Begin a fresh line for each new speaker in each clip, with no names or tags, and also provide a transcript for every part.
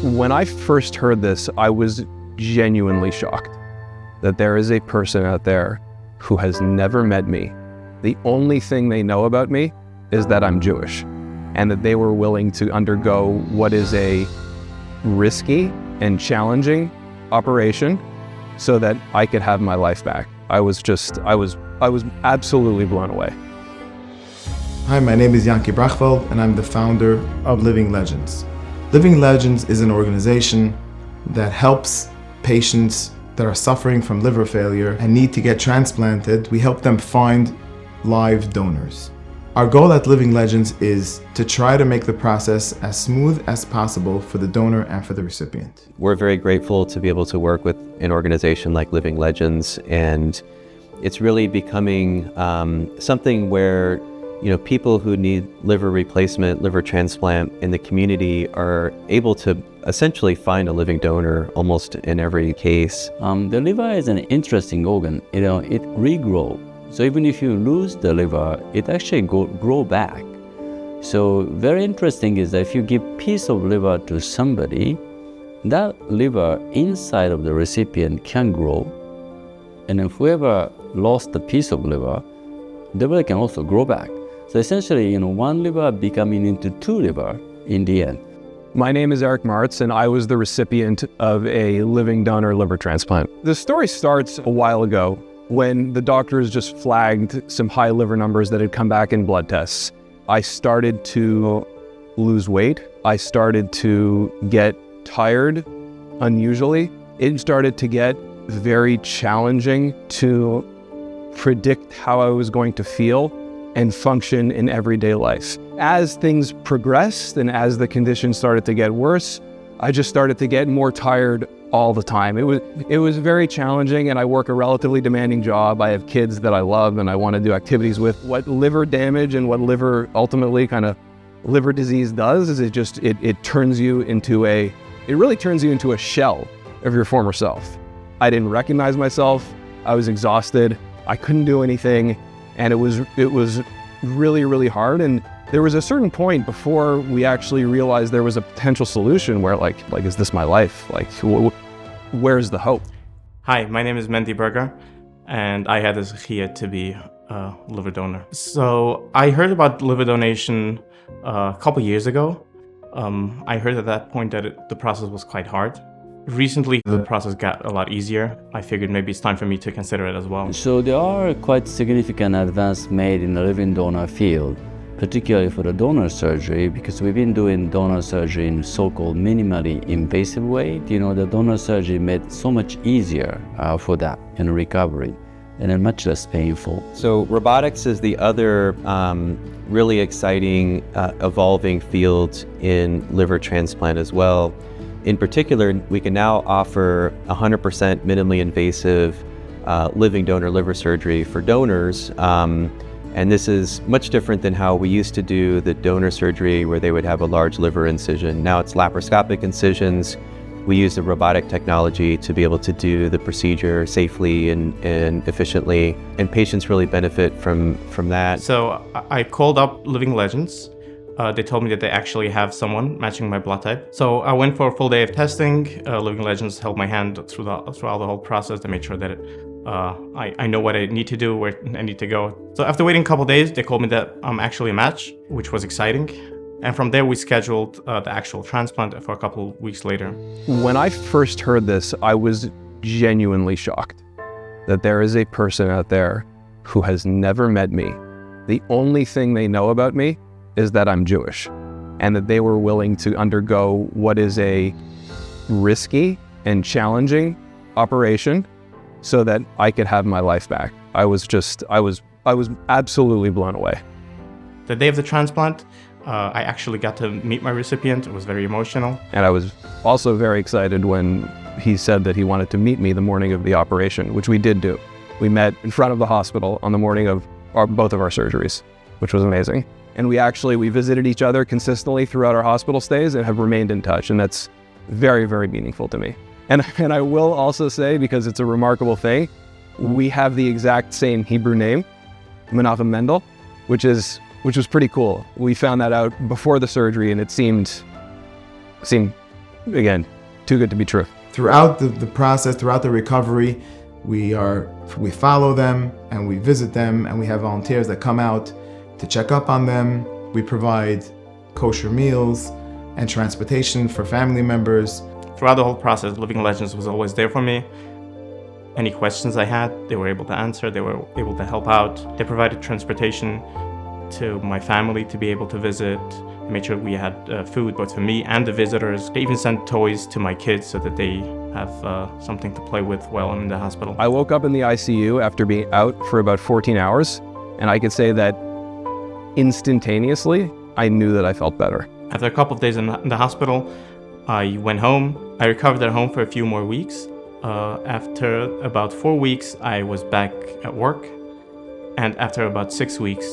When I first heard this, I was genuinely shocked that there is a person out there who has never met me. The only thing they know about me is that I'm Jewish, and that they were willing to undergo what is a risky and challenging operation so that I could have my life back. I was absolutely blown away.
Hi, my name is Yanki Brachfeld, and I'm the founder of Living Legends. Living Legends is an organization that helps patients that are suffering from liver failure and need to get transplanted. We help them find live donors. Our goal at Living Legends is to try to make the process as smooth as possible for the donor and for the recipient.
We're very grateful to be able to work with an organization like Living Legends, and it's really becoming something where people who need liver replacement, liver transplant in the community are able to essentially find a living donor almost in every case.
The liver is an interesting organ. It regrows. So even if you lose the liver, it actually grow back. So very interesting is that if you give piece of liver to somebody, that liver inside of the recipient can grow. And if whoever lost the piece of liver, the liver can also grow back. So essentially, one liver becoming into two liver in the end.
My name is Eric Martz, and I was the recipient of a living donor liver transplant. The story starts a while ago when the doctors just flagged some high liver numbers that had come back in blood tests. I started to lose weight. I started to get tired unusually. It started to get very challenging to predict how I was going to feel and function in everyday life. As things progressed and as the condition started to get worse, I just started to get more tired all the time. It was very challenging, and I work a relatively demanding job. I have kids that I love and I want to do activities with. What liver damage and what ultimately liver disease does is it really turns you into a shell of your former self. I didn't recognize myself. I was exhausted. I couldn't do anything. And it was really, really hard. And there was a certain point before we actually realized there was a potential solution where like, is this my life? Where's the hope?
Hi, my name is Mendy Berger, and I had a zechia to be a liver donor. So I heard about liver donation a couple years ago. I heard at that point that the process was quite hard. Recently, the process got a lot easier. I figured maybe it's time for me to consider it as well.
So there are quite significant advances made in the living donor field, particularly for the donor surgery, because we've been doing donor surgery in so-called minimally invasive way. The donor surgery made so much easier for that in recovery and then much less painful.
So robotics is the other really exciting evolving field in liver transplant as well. In particular, we can now offer 100% minimally invasive living donor liver surgery for donors. And this is much different than how we used to do the donor surgery where they would have a large liver incision. Now it's laparoscopic incisions. We use the robotic technology to be able to do the procedure safely and efficiently, and patients really benefit from that.
So I called up Living Legends. They told me that they actually have someone matching my blood type. So I went for a full day of testing. Living Legends held my hand throughout the whole process. They made sure that I know what I need to do, where I need to go. So after waiting a couple days, they told me that I'm actually a match, which was exciting. And from there, we scheduled the actual transplant for a couple weeks later.
When I first heard this, I was genuinely shocked that there is a person out there who has never met me. The only thing they know about me is that I'm Jewish, and that they were willing to undergo what is a risky and challenging operation so that I could have my life back. I was absolutely blown away.
The day of the transplant, I actually got to meet my recipient. It was very emotional.
And I was also very excited when he said that he wanted to meet me the morning of the operation, which we did do. We met in front of the hospital on the morning of both of our surgeries, which was amazing. And we visited each other consistently throughout our hospital stays and have remained in touch. And that's very, very meaningful to me. And I will also say, because it's a remarkable thing, we have the exact same Hebrew name, Menachem Mendel, which was pretty cool. We found that out before the surgery, and it seemed again, too good to be true.
Throughout the process, throughout the recovery, we follow them and we visit them, and we have volunteers that come out to check up on them. We provide kosher meals and transportation for family members.
Throughout the whole process, Living Legends was always there for me. Any questions I had, they were able to answer, they were able to help out. They provided transportation to my family to be able to visit. They made sure we had food both for me and the visitors. They even sent toys to my kids so that they have something to play with while I'm in the hospital.
I woke up in the ICU after being out for about 14 hours, and I could say that instantaneously, I knew that I felt better.
After a couple of days in the hospital, I went home. I recovered at home for a few more weeks. After about 4 weeks, I was back at work. And after about 6 weeks,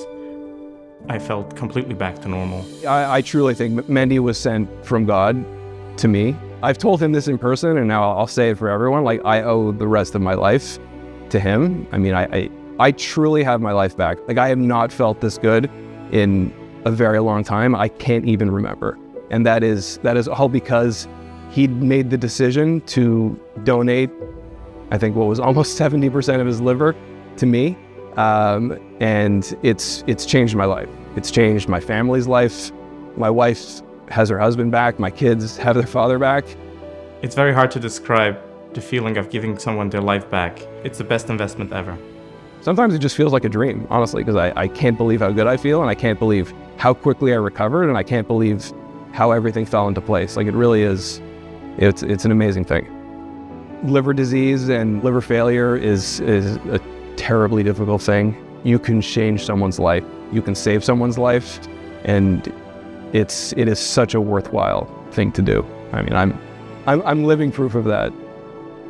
I felt completely back to normal.
I truly think Mendy was sent from God to me. I've told him this in person, and now I'll say it for everyone. Like, I owe the rest of my life to him. I mean, I truly have my life back. Like, I have not felt this good in a very long time. I can't even remember. And that is all because he made the decision to donate, I think what was almost 70% of his liver to me. And it's changed my life. It's changed my family's life. My wife has her husband back. My kids have their father back.
It's very hard to describe the feeling of giving someone their life back. It's the best investment ever.
Sometimes it just feels like a dream, honestly, because I can't believe how good I feel, and I can't believe how quickly I recovered, and I can't believe how everything fell into place. Like, it really is, it's an amazing thing. Liver disease and liver failure is a terribly difficult thing. You can change someone's life. You can save someone's life, and it is such a worthwhile thing to do. I mean, I'm living proof of that.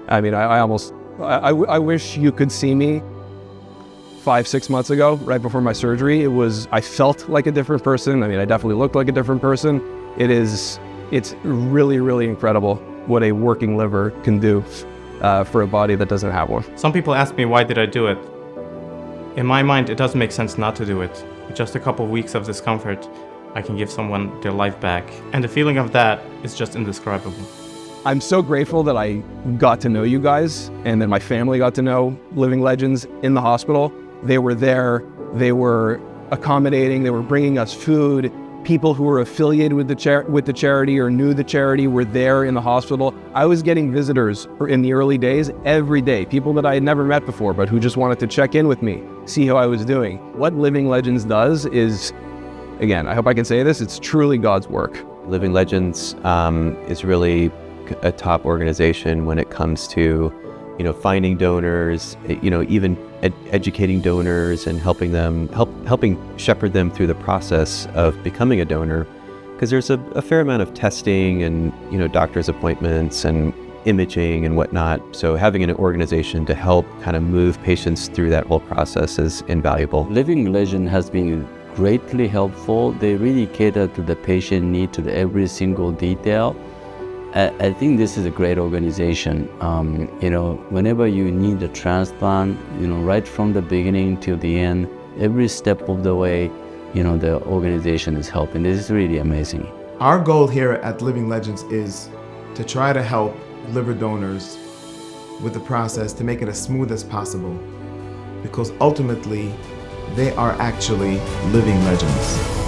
I mean, I wish you could see me 5-6 months ago, right before my surgery. I felt like a different person. I mean, I definitely looked like a different person. It's really, really incredible what a working liver can do for a body that doesn't have one.
Some people ask me, why did I do it? In my mind, it doesn't make sense not to do it. With just a couple of weeks of discomfort, I can give someone their life back. And the feeling of that is just indescribable.
I'm so grateful that I got to know you guys, and that my family got to know Living Legends in the hospital. They were there, they were accommodating, they were bringing us food. People who were affiliated with the charity or knew the charity were there in the hospital. I was getting visitors in the early days every day, people that I had never met before, but who just wanted to check in with me, see how I was doing. What Living Legends does is, again, I hope I can say this, it's truly God's work.
Living Legends is really a top organization when it comes to, finding donors, even educating donors and helping shepherd them through the process of becoming a donor, because there's a fair amount of testing and doctor's appointments and imaging and whatnot. So having an organization to help kind of move patients through that whole process is invaluable.
Living Legend has been greatly helpful. They really cater to the patient need, to every single detail. I think this is a great organization. Whenever you need a transplant, right from the beginning till the end, every step of the way, the organization is helping. This is really amazing.
Our goal here at Living Legends is to try to help liver donors with the process to make it as smooth as possible, because ultimately they are actually living legends.